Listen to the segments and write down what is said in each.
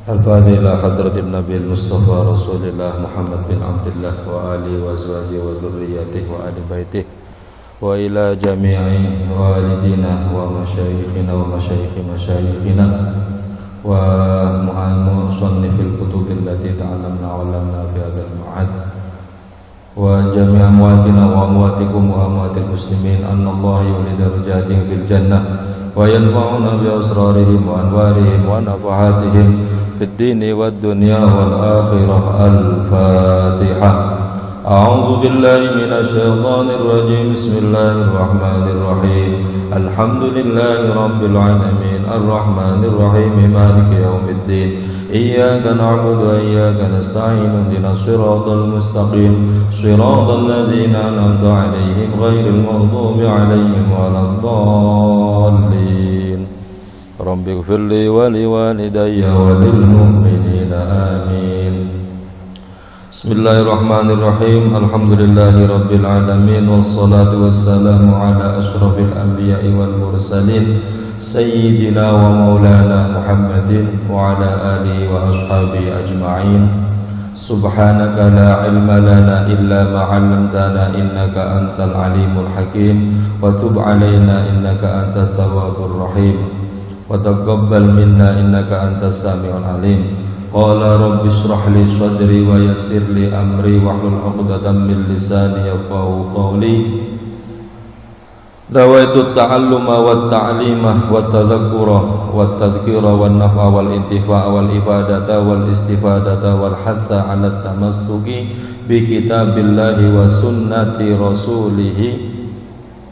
Al-Fatiha ila hadratin Nabil Mustafa Rasulillah Muhammad bin Abdullah wa alihi wa azwajihi wa dhurriyyatihi wa ahli baitihi wa ila jami'i walidina wa masyayikhina wa masyayikhi masyayikhina wa musannifil kutubil lati ta'allamna wa 'allamna fi hadzal ma'ad wa jami' amwatina wa amwatikum wa amwatil muslimin annallaha yulida darajatihim fil jannah wa yanfa'una bi asrarihim wa anwarihim wa nafahatihim في الدين والدنيا والآخرة. الفاتحة. أعوذ بالله من الشيطان الرجيم. بسم الله الرحمن الرحيم. الحمد لله رب العالمين الرحمن الرحيم مالك يوم الدين إياك نعبد وإياك نستعين اهدنا الصراط المستقيم صراط الذين أنعمت عليهم غير المغضوب عليهم ولا الضالين. رب اغفر لي ولوالدي وللمؤمنين آمين. بسم الله الرحمن الرحيم. الحمد لله رب العالمين والصلاة والسلام على أشرف الأنبياء والمرسلين سيدنا ومولانا محمد وعلى آله وأصحابه أجمعين. سبحانك لا علم لنا إلا ما علمتنا إنك أنت العليم الحكيم وتب علينا إنك أنت التواب الرحيم وتقبل منا إنك أنت السميع العليم. قال رب اشرح لي صدري ويسر لي أمري واحلل عقدة من لساني يفقهوا قولي. نويت التعلم والتعليم والتذكر والتذكير والنفع والانتفاع والإفادة والاستفادة والحث على التمسك بكتاب الله وسنة رسوله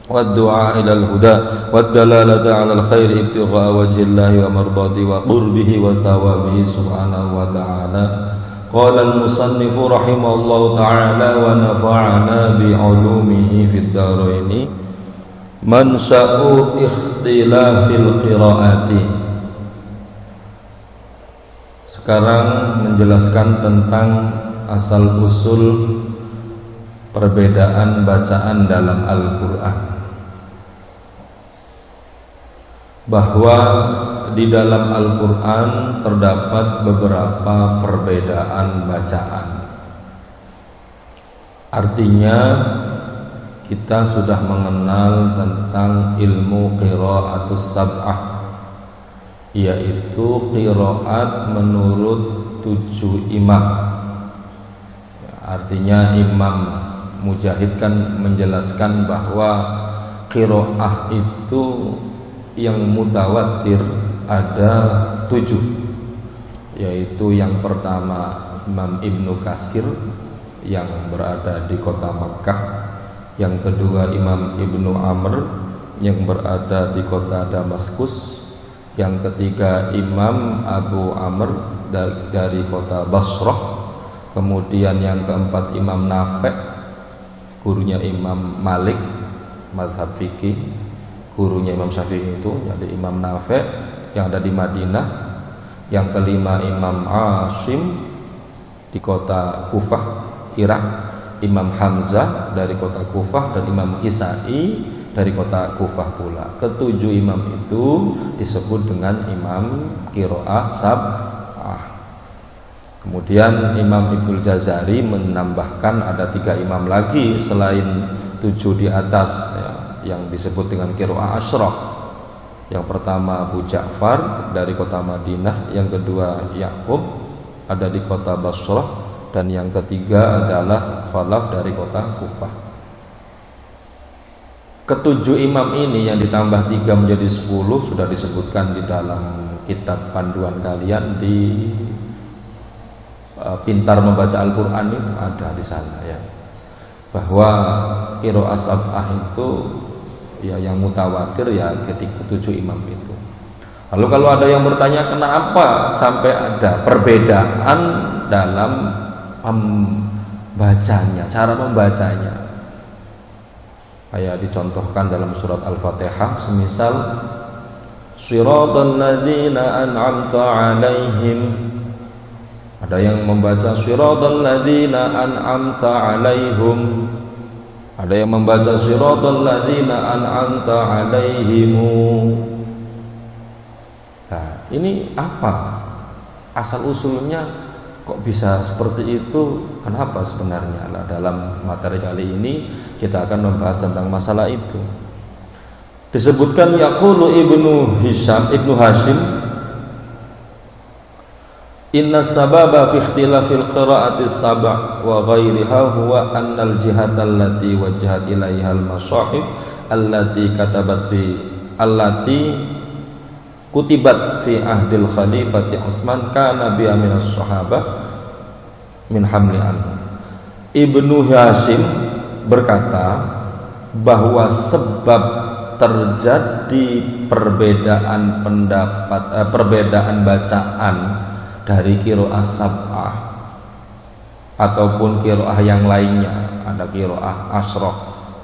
والدعاء إلى الهدى والدلالة على الخير ابتغاء وجه الله ومرضاته وقربه وثوابه سبحانه وتعالى. قال المصنف رحمه الله تعالى ونفعنا بعلومه في الدارين. منشأ اختلاف القراءات. Sekarang menjelaskan tentang asal usul perbedaan bacaan dalam Al-Quran, bahwa di dalam Al-Quran terdapat beberapa perbedaan bacaan. Artinya kita sudah mengenal tentang ilmu qiraatus sab'ah, yaitu qiraat menurut 7 imam. Artinya Imam Mujahid kan menjelaskan bahwa qiraah itu yang mutawatir ada 7, yaitu yang pertama Imam Ibnu Katsir yang berada di kota Makkah, yang kedua Imam Ibnu Amr yang berada di kota Damaskus, yang ketiga Imam Abu Amr dari kota Basrah, kemudian yang keempat Imam Nafi', gurunya Imam Malik mazhab fikih, gurunya Imam Syafi'i itu jadi Imam Nafi' yang ada di Madinah. Yang kelima Imam Asim di kota Kufah, Irak, Imam Hamzah dari kota Kufah, dan Imam Kisai dari kota Kufah pula. Ketujuh imam itu disebut dengan imam qiraah sab'ah. Kemudian Imam Ibnul Jazari menambahkan ada 3 imam lagi selain 7 di atas ya, yang disebut dengan qiraah asyrah. Yang pertama Abu Ja'far dari kota Madinah, yang kedua Yaqub ada di kota Basrah, dan yang ketiga adalah Khalaf dari kota Kufah. Ketujuh imam ini yang ditambah 3 menjadi 10 sudah disebutkan di dalam kitab panduan kalian di Pintar Membaca Al-Quran, itu ada di sana ya, bahwa qiraah sab'ah itu ya yang mutawatir ya ketika 7 imam itu. Lalu kalau ada yang bertanya kenapa sampai ada perbedaan dalam membacanya, cara membacanya, kayak dicontohkan dalam surat Al-Fatihah, semisal Shiratal ladzina an'amta 'alaihim, ada yang membaca Shiratal ladzina an'amta 'alaihim, ada yang membaca Shiratal ladzina an'amta 'alaihim. Nah, ini apa asal usulnya kok bisa seperti itu, kenapa sebenarnya. Nah, dalam materi kali ini kita akan membahas tentang masalah itu. Disebutkan yaqulu Ibnu Hashim, inna sababa fi ikhtilafil qira'ati sab' wa ghairiha huwa annal jihad allati wajjahat ilaiha al-mashahif allati kutibat fi ahdil khalifati Utsman kana bi aminas sahabah min hamli anhu. Ibnu Hashim berkata bahwa sebab terjadi perbedaan pendapat, perbedaan bacaan dari qiraah sab'ah ataupun qiraah yang lainnya, ada qiraah asyrah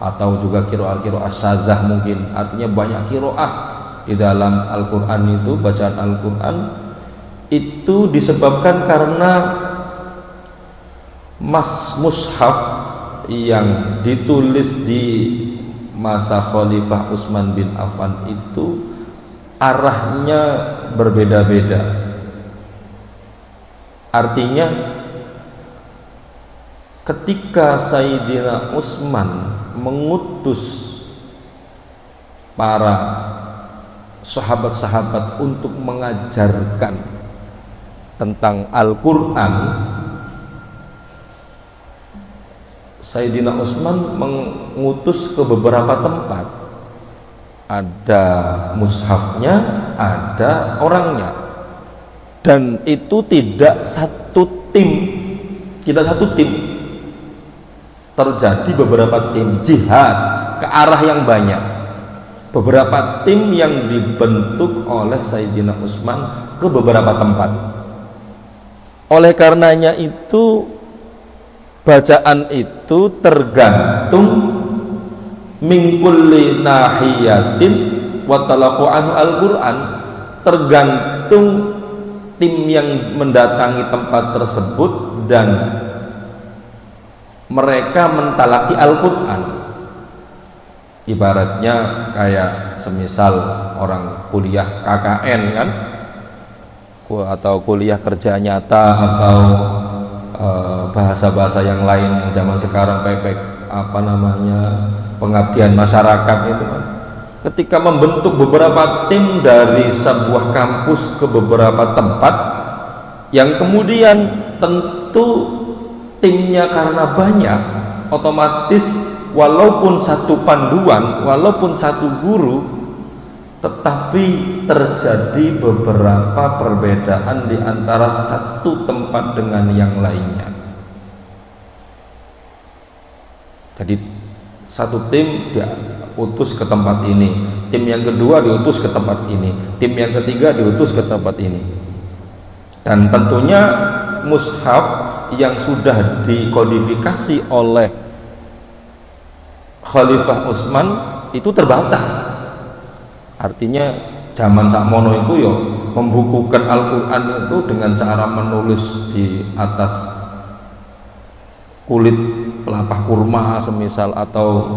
atau juga qiraah syadzah, mungkin artinya banyak qiraah di dalam Al-Quran itu, bacaan Al-Quran itu disebabkan karena mushaf yang ditulis di masa Khalifah Utsman bin Affan itu arahnya berbeda-beda. Artinya ketika Sayyidina Utsman mengutus para sahabat-sahabat untuk mengajarkan tentang Al-Quran, Sayyidina Utsman mengutus ke beberapa tempat. Ada mushafnya, ada orangnya, dan itu tidak satu tim, terjadi beberapa tim jihad ke arah yang banyak. Beberapa tim yang dibentuk oleh Sayyidina Utsman ke beberapa tempat. Oleh karenanya itu bacaan itu tergantung min kulli nahiyatin wa talaqu anhu al-Qur'an, tergantung tim yang mendatangi tempat tersebut dan mereka mentalaki Al-Qur'an. Ibaratnya kayak semisal orang kuliah KKN kan, atau kuliah kerja nyata, atau bahasa-bahasa yang lain yang zaman sekarang pengabdian masyarakat itu kan. Ketika membentuk beberapa tim dari sebuah kampus ke beberapa tempat, yang kemudian tentu timnya karena banyak, otomatis walaupun satu panduan, walaupun satu guru, tetapi terjadi beberapa perbedaan di antara satu tempat dengan yang lainnya. Jadi satu tim diutus ke tempat ini, tim yang kedua diutus ke tempat ini, tim yang ketiga diutus ke tempat ini. Dan tentunya mushaf yang sudah dikodifikasi oleh Khalifah Utsman itu terbatas. Artinya zaman sakmono iku yo membukukan Al-Qur'an itu dengan cara menulis di atas kulit pelepah kurma semisal, atau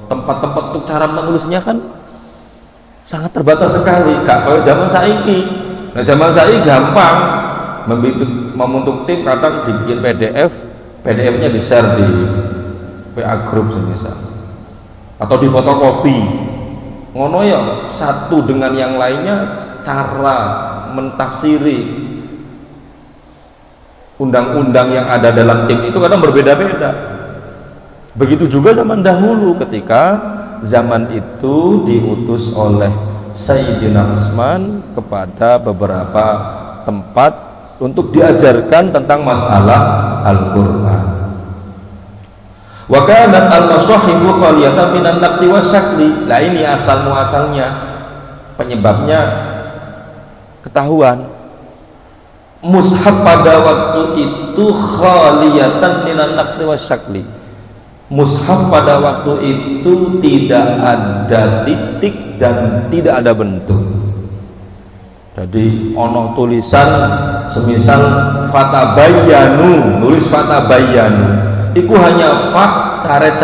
tempat-tempat untuk cara menulisnya kan sangat terbatas sekali. Gak kayak zaman saiki. Nah, zaman saiki gampang membentuk tim, kadang dibikin PDF-nya di-share di WA group semisal, atau di fotokopi. Ngono ya, satu dengan yang lainnya cara mentafsiri undang-undang yang ada dalam tim itu kadang berbeda-beda. Begitu juga zaman dahulu, ketika zaman itu diutus oleh Sayyidina Utsman kepada beberapa tempat untuk diajarkan tentang masalah Al-Qur'an. Wa kanat al-mashahifu khaliyatan minan naqdi wasyakli. Lah ini asal muasalnya, penyebabnya ketahuan. Mushaf pada waktu itu khaliyatan minan naqdi wasyakli. Mushaf pada waktu itu tidak ada titik dan tidak ada bentuk. Jadi ono tulisan semisal fatabayyanu, nulis fatabayyanu, iku hanya fa caret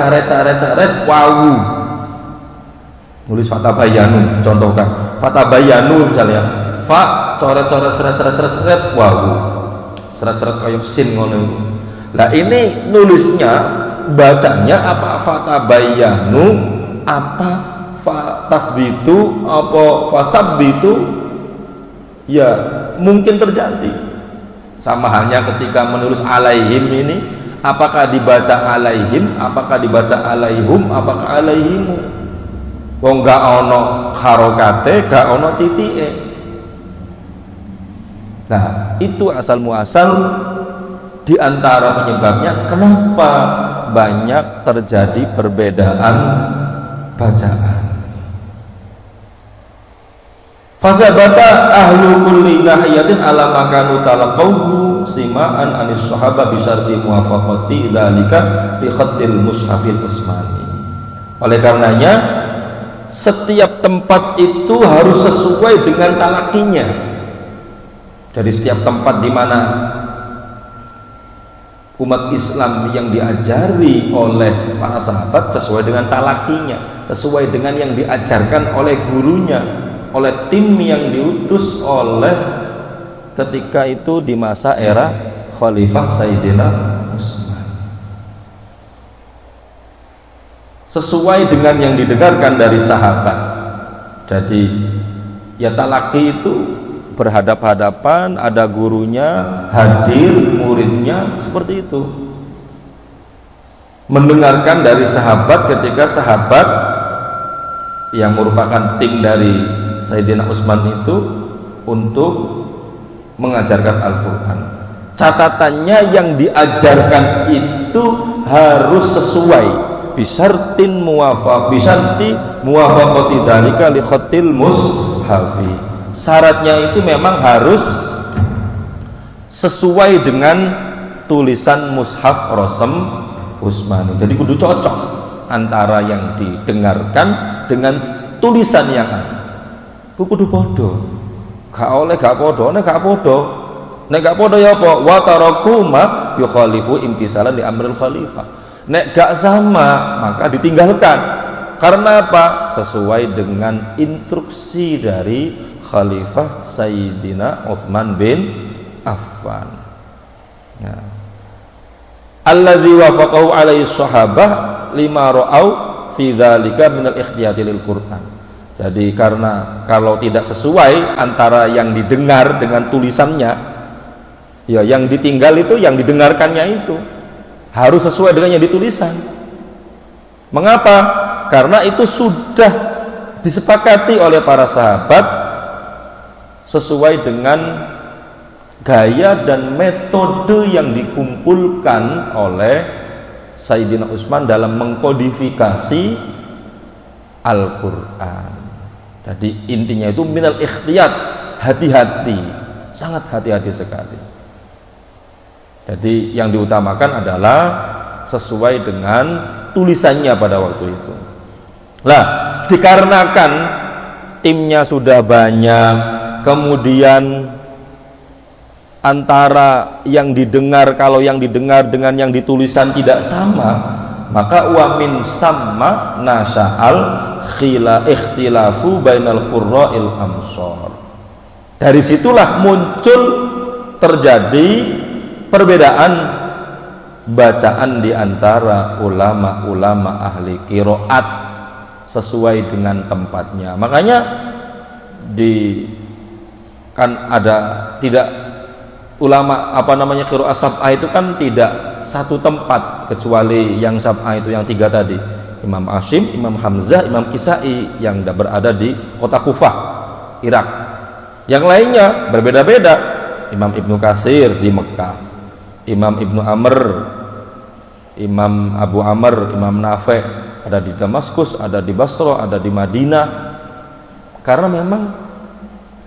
wawu, nulis fatabayyanu, contohkan fatabayyanu misalnya fa coret-coret seret-seret wow. Seret-seret kayak sin ngono. Lah ini nulisnya bacanya apa fatabayanu apa fatasbitu apa fasabbitu ya mungkin terjadi. Sama halnya ketika menulis alaihim ini, apakah dibaca alaihim, apakah dibaca alaihum, apakah alaihimu. Wong gak ono harokate, gak ono titike. Nah, itu asal muasal di antara penyebabnya kenapa banyak terjadi perbedaan bacaan. Fazabata ahlu kulli nahiyatin ala makanu talaqawhu sima'an anis sahaba bisyarti muwafaqati dzalika li khattil mushafil usmani. Oleh karenanya setiap tempat itu harus sesuai dengan talakinya. Jadi setiap tempat di mana umat Islam yang diajari oleh para sahabat sesuai dengan talakinya, sesuai dengan yang diajarkan oleh gurunya, oleh tim yang diutus oleh ketika itu di masa era Khalifah Sayyidina Utsman. Sesuai dengan yang didengarkan dari sahabat. Jadi ya talaki itu berhadap-hadapan, ada gurunya, hadir muridnya, seperti itu. Mendengarkan dari sahabat ketika sahabat yang merupakan tim dari Sayyidina Utsman itu untuk mengajarkan Al-Quran. Catatannya yang diajarkan itu harus sesuai bisyartin muwafaqati dzalika li khattil mushafi. Syaratnya itu memang harus sesuai dengan tulisan mushaf Rasem Utsmani. Jadi kudu cocok antara yang didengarkan dengan tulisan yang ada. Kudu podo. Gak oleh gak podo, nek gak podo. Nek gak podo ya apa? Wa taraku ma yukhalifu imtisalan li amril khalifah. Nek gak sama maka ditinggalkan. Karena apa? Sesuai dengan instruksi dari Khalifah Sayyidina Utsman bin Affan. Ya. Alladzi wafaqahu alaihi sahabah lima ra'au fi dzalika minal ikhtiyati lil Qur'an. Jadi karena kalau tidak sesuai antara yang didengar dengan tulisannya, ya yang ditinggal itu yang didengarkannya itu harus sesuai dengan yang ditulisan. Mengapa? Karena itu sudah disepakati oleh para sahabat sesuai dengan gaya dan metode yang dikumpulkan oleh Sayyidina Utsman dalam mengkodifikasi Al-Quran. Jadi intinya itu minal ikhtiyat, hati-hati, sangat hati-hati sekali. Jadi yang diutamakan adalah sesuai dengan tulisannya pada waktu itu. Lah, dikarenakan timnya sudah banyak, kemudian antara yang didengar, kalau yang didengar dengan yang ditulisan tidak sama, maka wa min samma nasya'al ikhtilafu bainal qurra'il amsar. Dari situlah muncul terjadi perbedaan bacaan di antara ulama-ulama ahli qiraat sesuai dengan tempatnya. Makanya kan ada tidak ulama qiraat sab'ah itu kan tidak satu tempat, kecuali yang sab'ah itu yang tiga tadi, Imam Asyim, Imam Hamzah, Imam Kisai yang berada di kota Kufah, Irak. Yang lainnya berbeda-beda. Imam Ibnu Katsir di Mekah, Imam Ibnu Amr, Imam Abu Amr, Imam Nafi' ada di Damaskus, ada di Basra, ada di Madinah. Karena memang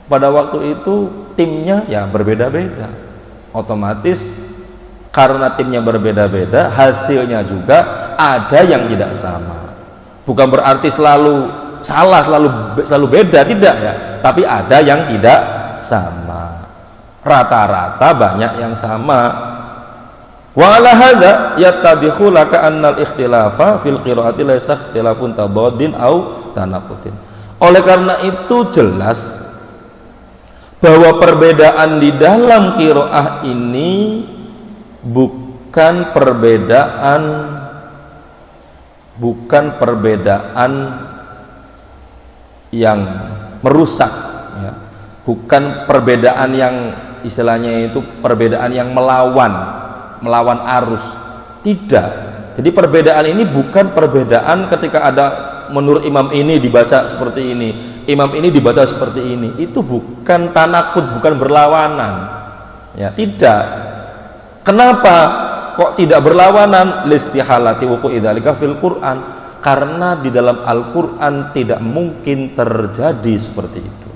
pada waktu itu timnya ya berbeda-beda. Otomatis karena timnya berbeda-beda, hasilnya juga ada yang tidak sama. Bukan berarti selalu salah, selalu beda, tidak ya. Tapi ada yang tidak sama. Rata-rata banyak yang sama. Wa ala hadza yattadhihu laka annal ikhtilafa fil qiraati laysa ikhtilafun tadaddin au tanaqudin. Oleh karena itu jelas bahwa perbedaan di dalam qiraah ini bukan perbedaan yang merusak, ya. Bukan perbedaan yang istilahnya itu perbedaan yang melawan arus. Tidak. Jadi perbedaan ini bukan perbedaan ketika ada menurut imam ini dibaca seperti ini, imam ini dibaca seperti ini. Itu bukan tanakud, bukan berlawanan. Ya, tidak. Kenapa kok tidak berlawanan? Listihalati wuqu'i dzalika fil Qur'an. Karena di dalam Al-Qur'an tidak mungkin terjadi seperti itu.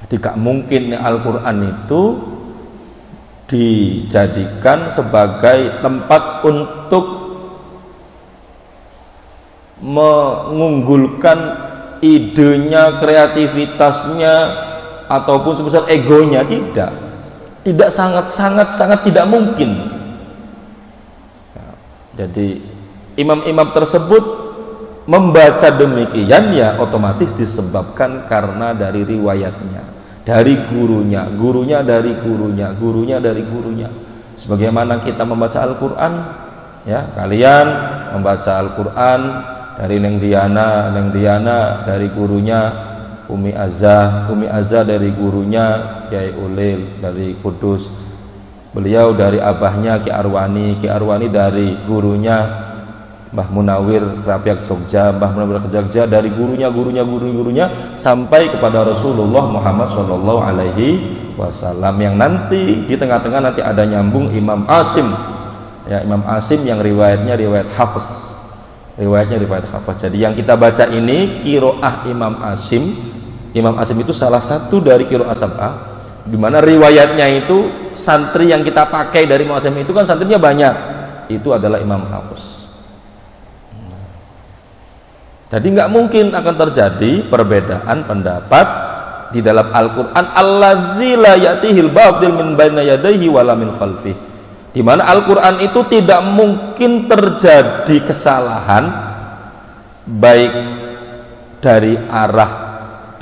Jadi gak mungkin Al-Qur'an itu dijadikan sebagai tempat untuk mengunggulkan idenya, kreativitasnya ataupun sebesar egonya. Tidak, sangat tidak mungkin. Jadi imam-imam tersebut membaca demikian ya otomatis disebabkan karena dari riwayatnya, dari gurunya dari gurunya. Sebagaimana kita membaca Al-Qur'an, ya, kalian membaca Al-Qur'an dari Neng Diana dari gurunya Umi Azza dari gurunya Kiai Ulil dari Kudus, beliau dari abahnya Ki Arwani dari gurunya Mbah Munawir Rapiak Jogja, Mbah Munawir Jogja dari gurunya sampai kepada Rasulullah Muhammad Shallallahu Alaihi Wasallam, yang nanti di tengah-tengah nanti ada nyambung Imam Asim, ya, Imam Asim yang riwayatnya riwayat Hafiz. Jadi yang kita baca ini qiraah Imam Asim itu salah satu dari qiraah sab'ah, di mana riwayatnya itu santri yang kita pakai dari Imam Asim itu kan santrinya banyak, itu adalah Imam Hafiz. Jadi nggak mungkin akan terjadi perbedaan pendapat di dalam Al-Qur'an allazi la ya'tihil batil min baina yadayhi wala min khalfihi, di mana Al-Qur'an itu tidak mungkin terjadi kesalahan baik dari arah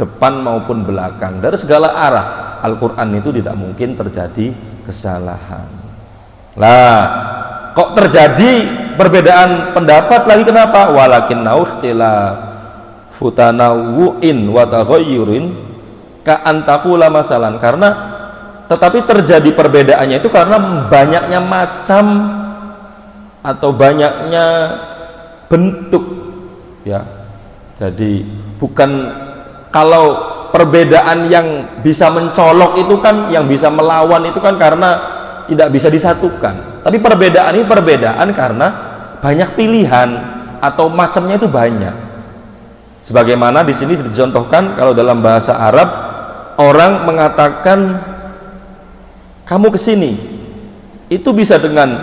depan maupun belakang, dari segala arah Al-Qur'an itu tidak mungkin terjadi kesalahan. Lah, kok terjadi perbedaan pendapat lagi, kenapa? Walakin ikhtilafu tanawu'in wa taghayyurin ka antaqula masalan, karena tetapi terjadi perbedaannya itu karena banyaknya macam atau banyaknya bentuk, ya. Jadi bukan, kalau perbedaan yang bisa mencolok itu kan, yang bisa melawan itu kan karena tidak bisa disatukan. Tapi perbedaan ini perbedaan karena banyak pilihan atau macamnya itu banyak. Sebagaimana di sini dicontohkan kalau dalam bahasa Arab orang mengatakan kamu kesini, itu bisa dengan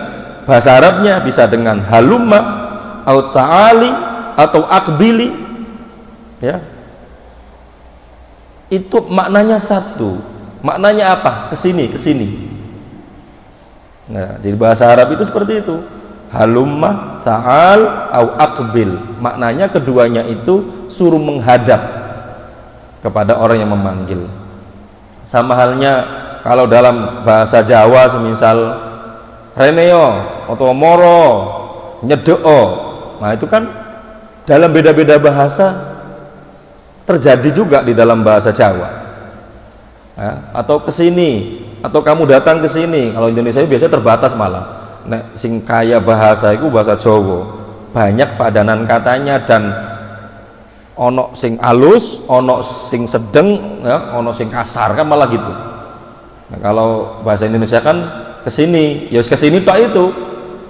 bahasa Arabnya, bisa dengan halumma atau ta'ali atau akbili, ya. Itu maknanya satu. Maknanya apa? Kesini. Nah, di bahasa Arab itu seperti itu. Halumma, ta'al, au akbil. Maknanya keduanya itu suruh menghadap kepada orang yang memanggil. Sama halnya kalau dalam bahasa Jawa semisal reneo atau moro, nyedeo. Nah, itu kan dalam beda-beda bahasa terjadi juga di dalam bahasa Jawa, ya, atau kesini, atau kamu datang ke sini. Kalau Indonesia biasanya terbatas malah. Nek sing kaya bahasa itu bahasa Jawa, banyak padanan katanya dan ono sing alus, ono sing sedeng, ya, ono sing kasar kan malah gitu. Nah, kalau bahasa Indonesia kan kesini, ya kesini tok itu.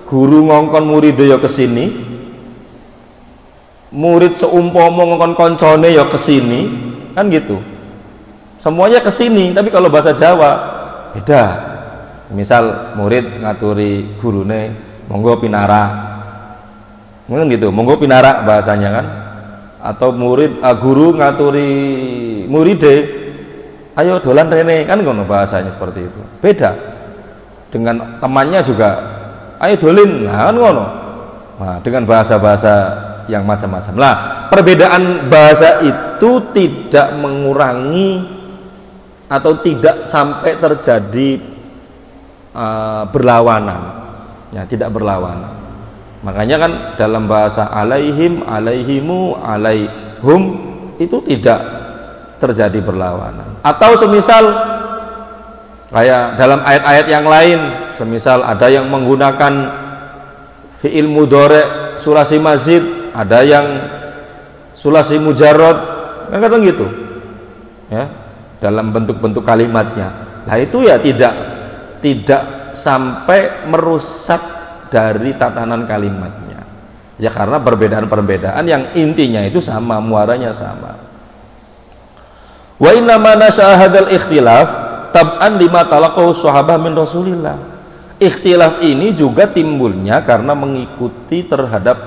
Guru ngongkon murid ya kesini, murid seumpama ngongkon koncone ya kesini, kan gitu. Semuanya kesini. Tapi kalau bahasa Jawa beda. Misal murid ngaturi gurune monggo pinara, mungkin gitu, monggo pinara bahasanya kan. Atau guru ngaturi muride, ayo dolan rene, kan ngono bahasanya seperti itu. Beda dengan temannya juga, ayo dolin, nah kan ngono. Nah, dengan bahasa-bahasa yang macam-macam. Lah, perbedaan bahasa itu tidak mengurangi atau tidak sampai terjadi berlawanan, ya, tidak berlawanan. Makanya kan dalam bahasa alaihim, alaihimu, alaihum itu tidak terjadi berlawanan. Atau semisal kayak dalam ayat-ayat yang lain, semisal ada yang menggunakan fi'il mudhari' sulasi mazid, ada yang sulasi mujarrad, kan kadang gitu, ya, dalam bentuk-bentuk kalimatnya. Nah itu ya tidak sampai merusak dari tatanan kalimatnya, ya, karena perbedaan-perbedaan yang intinya itu sama, muaranya sama. Wa inna ma nasha'a hadzal ikhtilaf tab'an lima talaqahu sahabah min Rasulillah. Ikhtilaf ini juga timbulnya karena mengikuti terhadap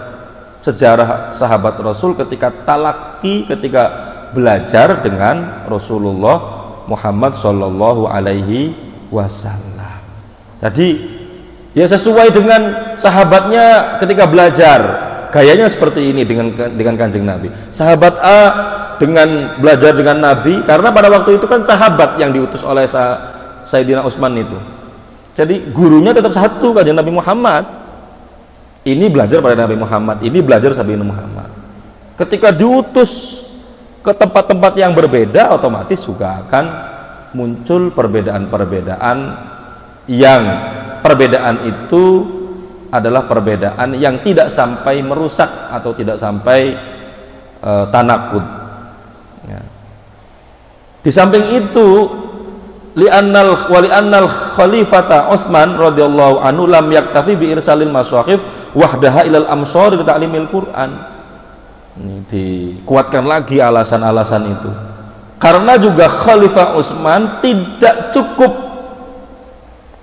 sejarah sahabat Rasul ketika talaki, ketika belajar dengan Rasulullah Muhammad sallallahu alaihi wasallam. Jadi ya sesuai dengan sahabatnya ketika belajar, gayanya seperti ini dengan Kanjeng Nabi. Sahabat A dengan belajar dengan Nabi, karena pada waktu itu kan sahabat yang diutus oleh Sayyidina Utsman itu. Jadi gurunya tetap satu, Kanjeng Nabi Muhammad. Ini belajar pada Nabi Muhammad, ini belajar Sayyidina Muhammad. Ketika diutus ke tempat-tempat yang berbeda, otomatis juga akan muncul perbedaan-perbedaan yang perbedaan itu adalah perbedaan yang tidak sampai merusak atau tidak sampai tanakud, ya. Di samping itu li'annal khalifata Utsman radhiyallahu anhu lam yaktafi bi irsalil masahif wahdaha ilal amsar li ta'limil Quran. Ini dikuatkan lagi alasan-alasan itu. Karena juga Khalifah Utsman tidak cukup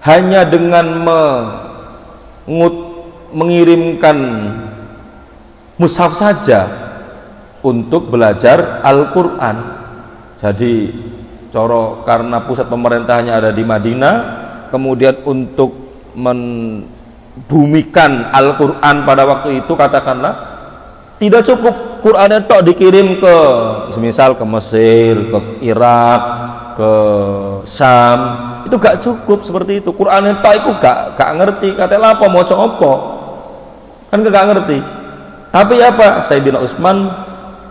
hanya dengan mengirimkan mushaf saja untuk belajar Al-Quran. Jadi karena pusat pemerintahannya ada di Madinah, kemudian untuk membumikan Al-Quran pada waktu itu, katakanlah tidak cukup Qurannya tok dikirim ke semisal ke Mesir, ke Irak, ke Syam, itu gak cukup seperti itu. Quran itu gak ngerti, katanya apa mau apa kan gak ngerti. Tapi apa, Sayyidina Utsman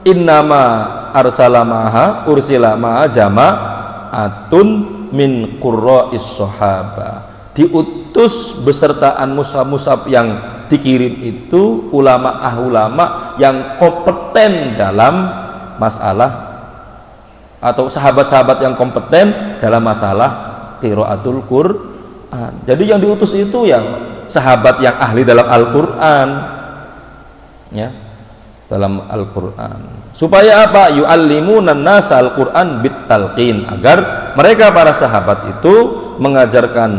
innama arsalamaha ursilamaha jama'atun min qurra'is sahaba, diutus besertaan mushaf-mushaf yang dikirim itu ulama yang kompeten dalam masalah, atau sahabat-sahabat yang kompeten dalam masalah qiraatul Quran. Jadi yang diutus itu yang sahabat yang ahli dalam Al-Quran, ya, dalam Al-Quran. Supaya apa? Yu'allimuna nasa Al-Quran bitalqin, agar mereka para sahabat itu mengajarkan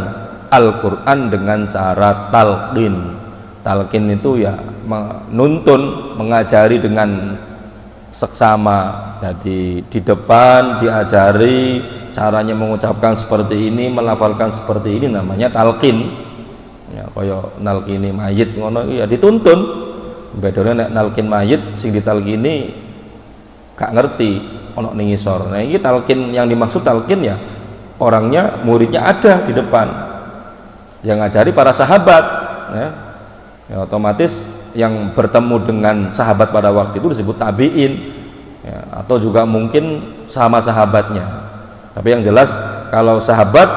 Al-Quran dengan cara talqin. Talqin itu ya menuntun, mengajari dengan seksama. Jadi di depan diajari caranya mengucapkan seperti ini, melafalkan seperti ini, namanya talqin. Ya, kaya nalkini mayit ngono ya dituntun. Bedane nek nalkin mayit sing ditalkini gak ngerti ono ning ngisor. Nah, iki talqin yang dimaksud talqin ya orangnya, muridnya ada di depan yang ngajari para sahabat, ya. Ya, otomatis yang bertemu dengan sahabat pada waktu itu disebut tabi'in, ya, atau juga mungkin sama sahabatnya. Tapi yang jelas kalau sahabat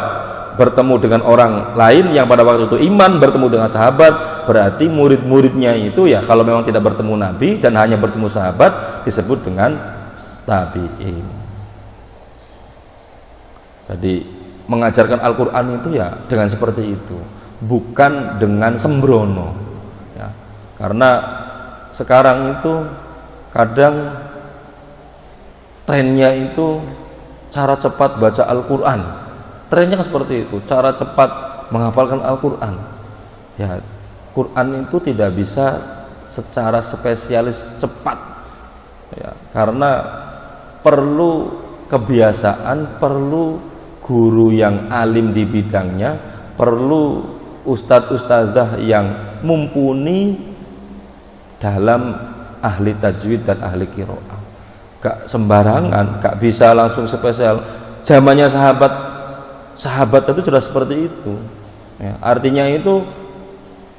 bertemu dengan orang lain yang pada waktu itu iman, bertemu dengan sahabat, berarti murid-muridnya itu ya kalau memang tidak bertemu Nabi dan hanya bertemu sahabat disebut dengan tabi'in. Jadi mengajarkan Al-Quran itu ya dengan seperti itu, bukan dengan sembrono, ya. Karena sekarang itu kadang trennya itu cara cepat baca Al-Quran, trennya seperti itu, cara cepat menghafalkan Al-Quran. Ya, Quran itu tidak bisa secara spesialis cepat, ya, karena perlu kebiasaan, perlu guru yang alim di bidangnya, perlu ustadz-ustadzah yang mumpuni dalam ahli tajwid dan ahli qiraah. Gak sembarangan, gak bisa langsung spesial. zamannya sahabat itu sudah seperti itu ya, artinya itu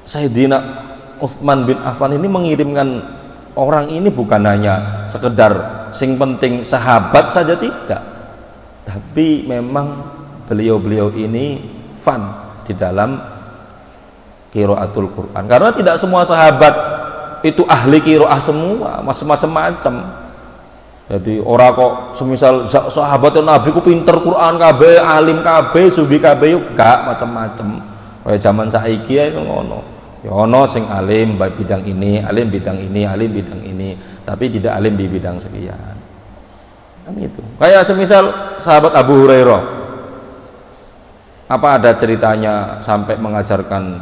Sayyidina Utsman bin Affan ini mengirimkan orang ini bukan hanya sekedar sing penting sahabat saja, tidak, tapi memang beliau ini fun di dalam qiraatul Quran, karena tidak semua sahabat itu ahli qiraah semua, macam-macam. Jadi orang kok semisal sahabat Nabi ku pinter Quran kabeh, alim kabeh, sugih kabeh, yuk gak macam-macam. Kayak zaman saiki ya ngono. Ya ono sing alim bidang ini, alim bidang ini, alim bidang ini, tapi tidak alim di bidang sekian. Kan itu. Kayak semisal sahabat Abu Hurairah. Apa ada ceritanya sampai mengajarkan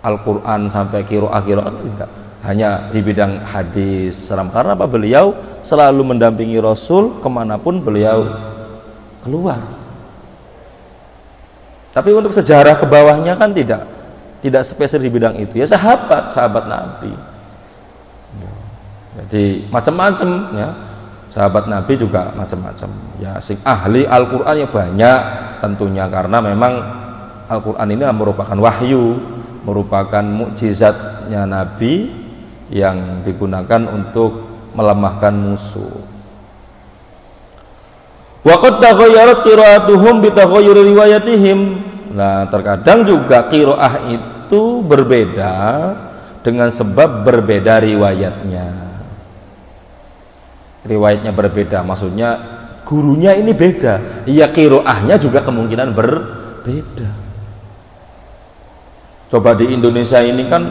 Al-Quran sampai qiraah tidak? Hanya di bidang hadis seram, karena apa? Beliau selalu mendampingi Rasul kemanapun beliau keluar. Tapi untuk sejarah ke bawahnya kan tidak spesifik di bidang itu ya, sahabat Nabi. Jadi macam-macam ya, sahabat Nabi juga macam-macam ya. Sing ahli Al-Quran ya banyak tentunya, karena memang Al-Quran ini merupakan wahyu, merupakan mukjizatnya Nabi yang digunakan untuk melemahkan musuh. Wa qad taghayyarat qiraatuhum bi taghayyuri riwayatihim. Nah, terkadang juga qiraah itu berbeda dengan sebab berbeda riwayatnya. Riwayatnya berbeda, maksudnya gurunya ini beda. Ya qiraahnya juga kemungkinan berbeda. Coba di Indonesia ini kan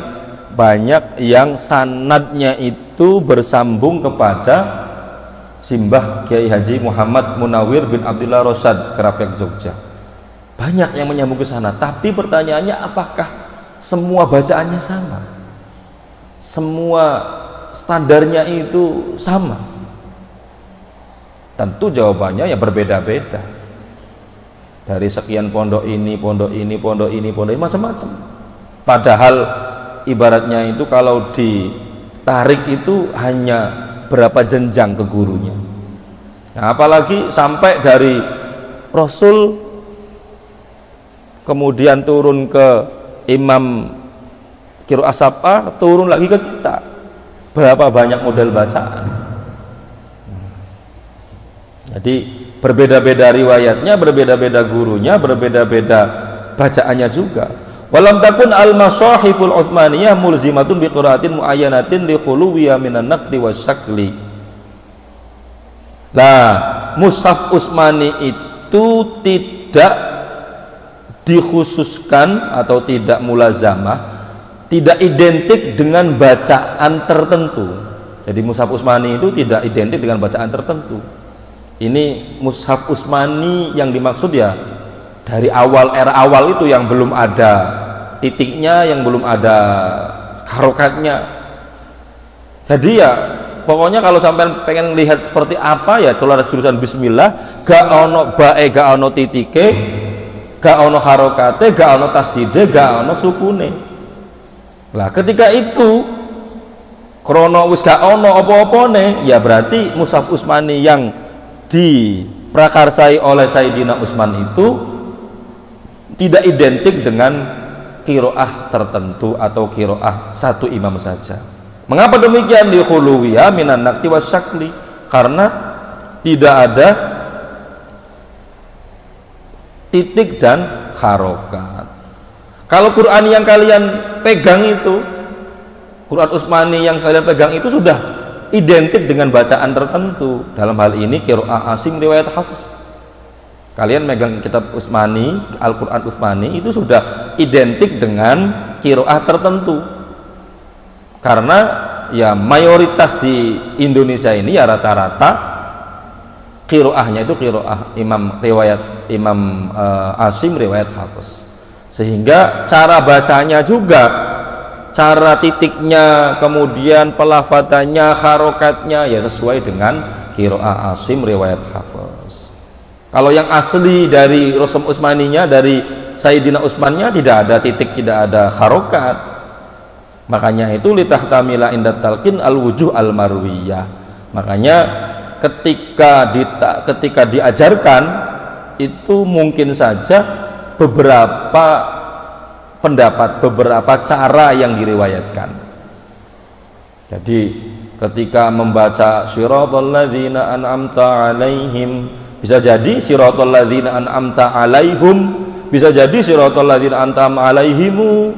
banyak yang sanadnya itu bersambung kepada Simbah Kiai Haji Muhammad Munawir bin Abdullah Rosyad Kerapek Jogja. Banyak yang menyambung ke sana, tapi pertanyaannya apakah semua bacaannya sama? Semua standarnya itu sama? Tentu jawabannya ya berbeda-beda. Dari sekian pondok ini macam-macam. Padahal ibaratnya itu kalau ditarik itu hanya berapa jenjang ke gurunya. Nah, apalagi sampai dari Rasul kemudian turun ke Imam Qiraah Sab'ah, turun lagi ke kita. Berapa banyak model bacaan. Jadi berbeda-beda riwayatnya, berbeda-beda gurunya, berbeda-beda bacaannya juga. Walam takun al-masahiful Utsmaniyah mulzimatun bi qiraatin muayyanatin li khuluwiya minan naqdi wasyakli. Lah, mushaf Utsmani itu tidak dikhususkan atau tidak mulazamah, tidak identik dengan bacaan tertentu. Jadi mushaf Utsmani itu tidak identik dengan bacaan tertentu. Ini mushaf Utsmani yang dimaksud ya dari era awal itu yang belum ada titiknya, yang belum ada harokatnya. Jadi ya pokoknya kalau sampai pengen lihat seperti apa ya coba jurusan bismillah, gak ono bae, gak ono titike, gak ono harokate, gak ono tasdide, gak ono sukune. Lah ketika itu krono wis gak ono apa-apane, ya berarti mushaf Utsmani yang diprakarsai oleh Sayyidina Utsman itu tidak identik dengan qiraah tertentu atau qiraah satu imam saja. Mengapa demikian? Li khuluwiya minan naqti wasyakli, karena tidak ada titik dan harokat. Kalau Quran yang kalian pegang itu, Quran Utsmani yang kalian pegang itu sudah identik dengan bacaan tertentu. Dalam hal ini qiraah Asim riwayat Hafs. Kalian megang kitab Utsmani, Al-Quran Utsmani itu sudah identik dengan qiraah tertentu. Karena ya mayoritas di Indonesia ini ya rata-rata qiraahnya itu qiraah Imam Asim riwayat Hafs. Sehingga cara bacanya juga, cara titiknya, kemudian pelafatannya, harokatnya ya sesuai dengan qiraah Asim riwayat Hafs. Kalau yang asli dari Rusum Utsmaninya, dari Sayyidina Utsmannya tidak ada titik, tidak ada harokat. Makanya itu litahtamila indat talqin al-wujuh al-marwiyah. Makanya ketika diajarkan itu mungkin saja beberapa pendapat, beberapa cara yang diriwayatkan. Jadi ketika membaca siratal ladzina an'amta alaihim, bisa jadi siratal ladzina an'amta alaihum, bisa jadi siratal ladzina an'amta alaihimu,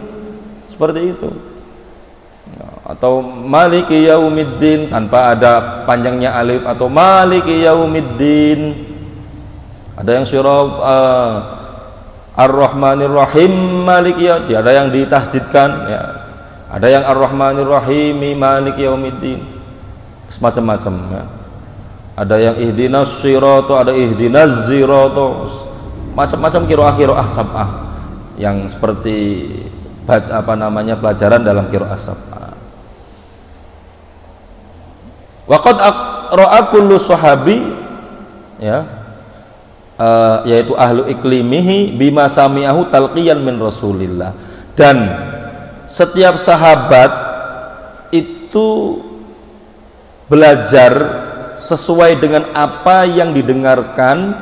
seperti itu. Atau maliki yaumiddin tanpa ada panjangnya alif, atau maliki yaumiddin. Ada yang Ar-Rahmanir Rahim Maliki Yaumiddin, ada yang ditasdidkan ya. Ada yang Ar-Rahmanir Rahim Maliki Yaumiddin. Semacam-macam ya. Ada yang ihdinas sirata, ada ihdinas zirata. Macam-macam qiraah sab'ah yang seperti pelajaran dalam qiraah sab'ah. Wa qad ra'a kullu sahabi ya, yaitu ahlu iklimihi bima sami'ahu talqiyan min Rasulillah, dan setiap sahabat itu belajar sesuai dengan apa yang didengarkan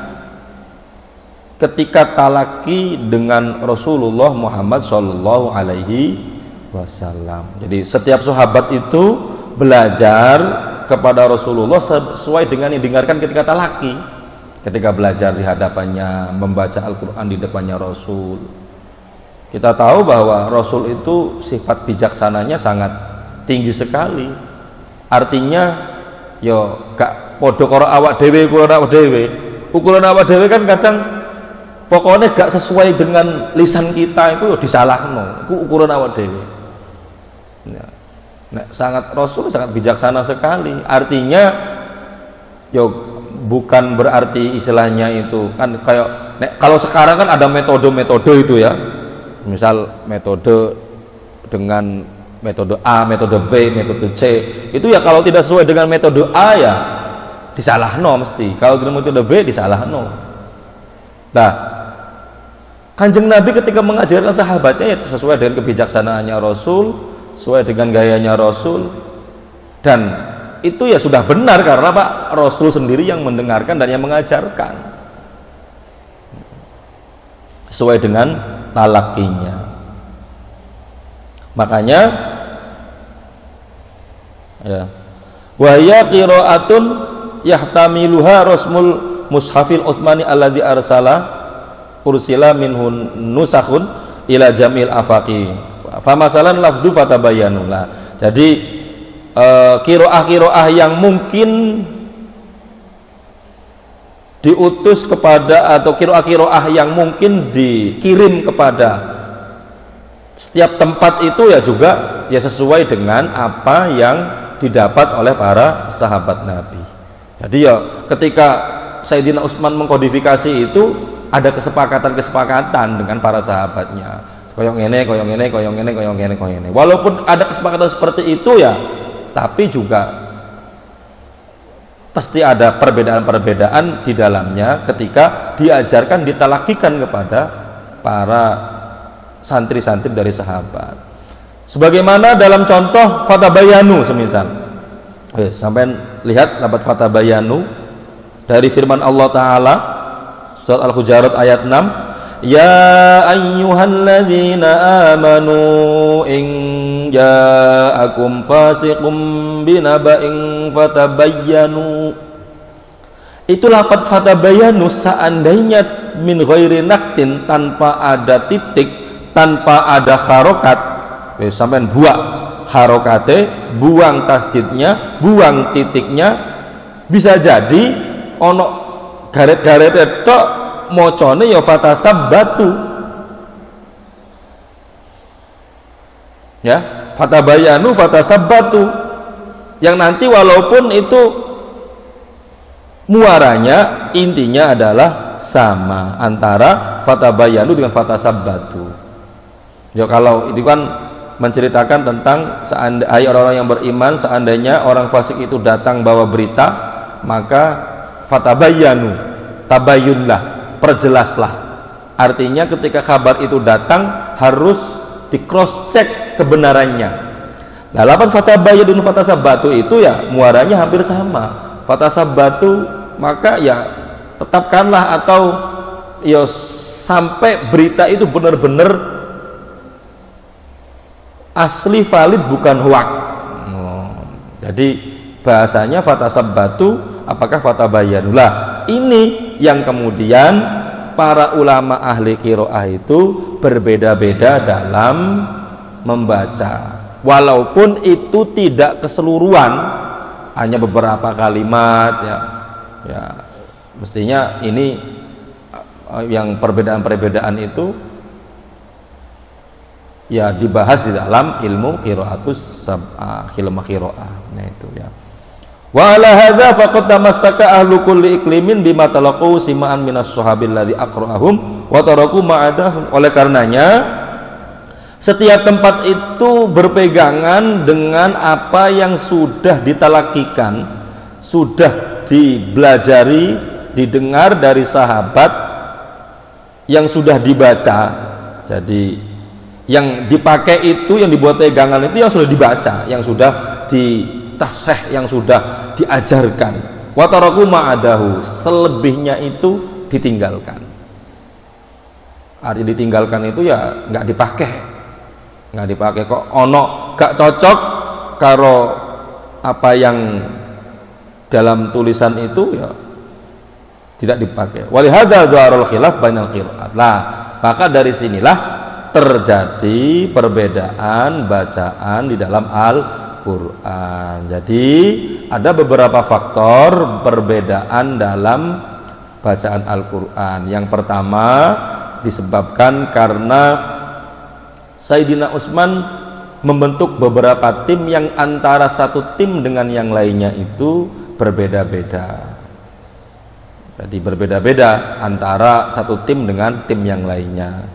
ketika talaki dengan Rasulullah Muhammad Shallallahu Alaihi Wasallam. Jadi setiap sahabat itu belajar kepada Rasulullah sesuai dengan yang didengarkan ketika talaki. Ketika belajar di hadapannya, membaca Al-Quran di depannya Rasul. Kita tahu bahwa Rasul itu sifat bijaksananya sangat tinggi sekali. Artinya yo gak podo karo awak dhewe, ukuran awak dhewe kan kadang pokoknya gak sesuai dengan lisan kita, itu yo disalahno. Itu ukuran awak dhewe. Rasul sangat bijaksana sekali. Artinya yo bukan berarti istilahnya itu kan kayak kalau sekarang kan ada metode-metode itu ya, misal metode dengan metode A, metode B, metode C, itu ya kalau tidak sesuai dengan metode A ya disalahno mesti, kalau dengan metode B disalahno. Nah, Kanjeng Nabi ketika mengajarkan sahabatnya ya sesuai dengan kebijaksanaannya Rasul, sesuai dengan gayanya Rasul, dan itu ya sudah benar karena Pak Rasul sendiri yang mendengarkan dan yang mengajarkan sesuai dengan talakinya. Makanya ya, wahya qiraatun yahtamiluha rasmul mushafil Utsmani alladzi ursila minhun nusakhun ila jamil afaqi famasalan lafdhu fatabayyanu. Jadi kiroah yang mungkin diutus kepada, atau kiroah yang mungkin dikirim kepada setiap tempat itu ya juga ya sesuai dengan apa yang didapat oleh para sahabat Nabi. Jadi ya ketika Sayyidina Utsman mengkodifikasi itu ada kesepakatan dengan para sahabatnya. Koyong ini. Walaupun ada kesepakatan seperti itu ya, tapi juga pasti ada perbedaan-perbedaan di dalamnya ketika diajarkan, ditalakikan kepada para santri-santri dari sahabat. Sebagaimana dalam contoh fatabayanu semisal. Sampai lihat lafaz fatabayanu dari firman Allah Ta'ala surat Al-Hujurat ayat 6. Ya ayyuhalladzina amanu in ja'akum fasiqum binaba'in fatabayyanu. Itulah lafaz fatabayyanu seandainya min ghairi naktin, tanpa ada titik, tanpa ada harokat. Sampai buang harokate, buang tasdidnya, buang titiknya, bisa jadi ono garet-garet tok mocone ya fatasabbatu ya, fatabayanu fatasabbatu, yang nanti walaupun itu muaranya intinya adalah sama antara fatabayanu dengan fatasabbatu. Ya kalau itu kan menceritakan tentang seandainya orang-orang yang beriman, seandainya orang fasik itu datang bawa berita, maka fatabayanu, tabayunlah, perjelaslah. Artinya ketika kabar itu datang harus di cross check kebenarannya. Nah, lafaz fatabayyanu fatasabbatu itu ya muaranya hampir sama. fatasabbatu, maka ya tetapkanlah atau ya sampai berita itu benar-benar asli valid bukan hoak. Jadi bahasanya fatasabbatu, apakah fatabayyanulah. Ini yang kemudian para ulama ahli qiraah itu berbeda-beda dalam membaca. Walaupun itu tidak keseluruhan, hanya beberapa kalimat ya mestinya ini yang perbedaan-perbedaan itu ya dibahas di dalam ilmu qiraatus sab'ah, ilmu qiraah. Nah itu ya. Wa ala hadza faqad tamassaka ahlu kulli iqlimin bima talaqu sima'an minas sahabil ladzi aqra'ahum wa taraku ma'adahum. Oleh karenanya setiap tempat itu berpegangan dengan apa yang sudah ditalakikan, sudah dibelajari, didengar dari sahabat yang sudah dibaca. Jadi yang dipakai itu, yang dibuat pegangan itu yang sudah dibaca, yang sudah ditasih, yang sudah diajarkan. Wa taraku ma'adahu, selebihnya itu ditinggalkan. Arti ditinggalkan itu ya nggak dipakai. Nggak dipakai, kok ono gak cocok karo apa yang dalam tulisan itu ya tidak dipakai. Walihadza dzarul khilaf bainal qiraat. Nah, maka dari sinilah terjadi perbedaan bacaan di dalam Al-Qur'an. Jadi ada beberapa faktor perbedaan dalam bacaan Al-Qur'an. Yang pertama disebabkan karena Sayyidina Utsman membentuk beberapa tim yang antara satu tim dengan yang lainnya itu berbeda-beda. Jadi berbeda-beda antara satu tim dengan tim yang lainnya.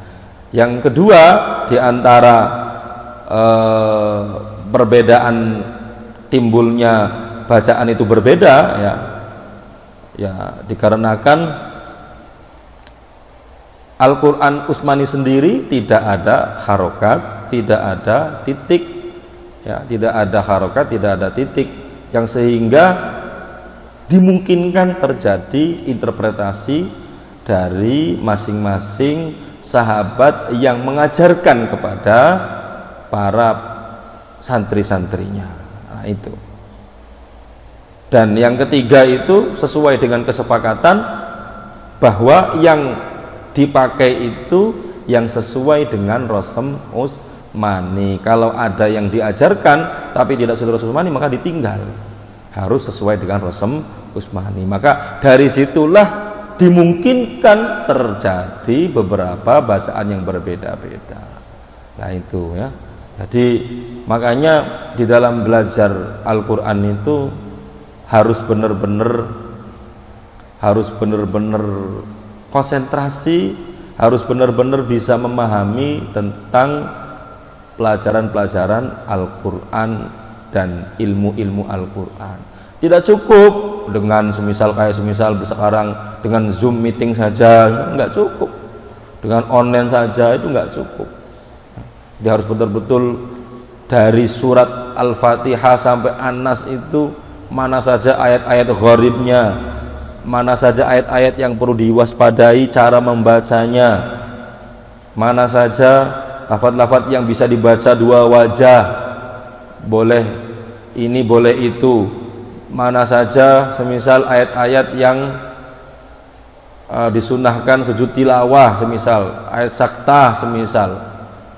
Yang kedua, di antara perbedaan timbulnya bacaan itu berbeda ya dikarenakan Al-Quran Utsmani sendiri tidak ada harokat, tidak ada titik, ya, tidak ada harokat, tidak ada titik, yang sehingga dimungkinkan terjadi interpretasi dari masing-masing sahabat yang mengajarkan kepada para santri-santrinya. Nah, itu. Dan yang ketiga itu sesuai dengan kesepakatan bahwa yang dipakai itu yang sesuai dengan Rasm Utsmani. Kalau ada yang diajarkan tapi tidak sesuai Rasm Utsmani maka ditinggal. Harus sesuai dengan Rasm Utsmani. Maka dari situlah dimungkinkan terjadi beberapa bacaan yang berbeda-beda. Nah itu ya. Jadi makanya di dalam belajar Al-Qur'an itu harus benar-benar konsentrasi, harus benar-benar bisa memahami tentang pelajaran-pelajaran Al-Qur'an dan ilmu-ilmu Al-Qur'an. Tidak cukup dengan semisal sekarang dengan Zoom meeting saja, enggak cukup. Dengan online saja itu enggak cukup. Dia harus betul-betul dari surat Al-Fatihah sampai An-Nas itu mana saja ayat-ayat gharibnya, mana saja ayat-ayat yang perlu diwaspadai cara membacanya, mana saja lafaz-lafaz yang bisa dibaca dua wajah, boleh ini boleh itu, mana saja semisal ayat-ayat yang disunahkan sujud tilawah, semisal ayat saktah semisal.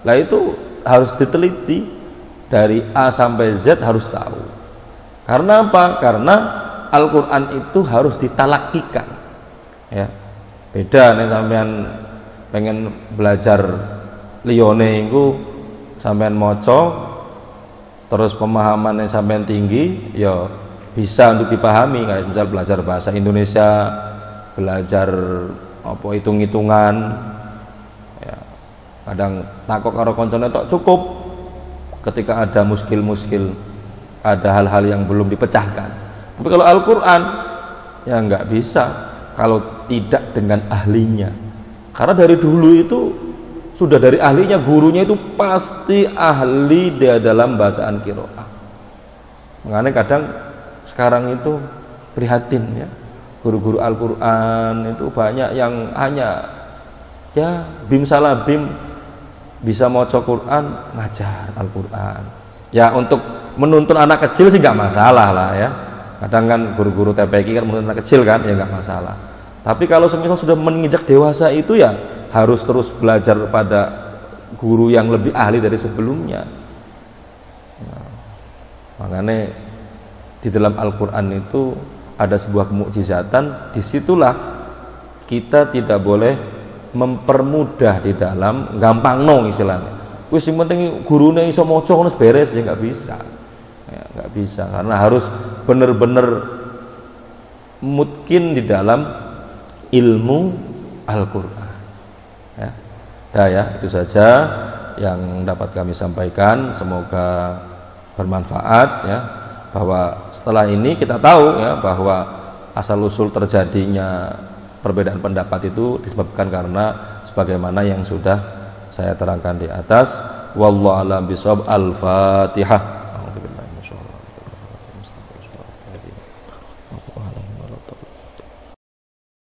Lah itu harus diteliti dari A sampai Z, harus tahu. Karena apa? Karena Al-Quran itu harus ditalakikan ya. Beda nih sampean pengen belajar liyone iku sampean maca terus pemahamannya sampean tinggi ya bisa untuk dipahami, kayak misal belajar bahasa Indonesia, belajar apa hitung-hitungan ya. Kadang takok karo koncone tok cukup, ketika ada muskil-muskil, ada hal-hal yang belum dipecahkan. Tapi kalau Al-Quran ya nggak bisa kalau tidak dengan ahlinya. Karena dari dulu itu sudah dari ahlinya, gurunya itu pasti ahli di dalam bahasaan qiraah. Makanya kadang sekarang itu prihatin ya. Guru-guru Al-Qur'an itu banyak yang hanya ya bim salah bim bisa maca Quran, ngajar Al-Qur'an. Ya untuk menuntun anak kecil sih nggak masalah lah ya. Kadang kan guru-guru TPQ kan menuntun anak kecil kan ya nggak masalah. Tapi kalau semisal sudah menginjak dewasa itu ya harus terus belajar pada guru yang lebih ahli dari sebelumnya. Nah, makanya di dalam Al-Quran itu ada sebuah mukjizatan. Disitulah kita tidak boleh mempermudah di dalam gampang no istilahnya. Wis sing penting gurune iso maca ngono beres ya nggak bisa. Ya, nggak bisa karena harus benar-benar mungkin di dalam ilmu Al-Quran. Ya. Dah ya, itu saja yang dapat kami sampaikan. Semoga bermanfaat ya. Bahwa setelah ini kita tahu ya bahwa asal usul terjadinya perbedaan pendapat itu disebabkan karena sebagaimana yang sudah saya terangkan di atas. Wallahu a'lam bishawab. Al-Fatihah.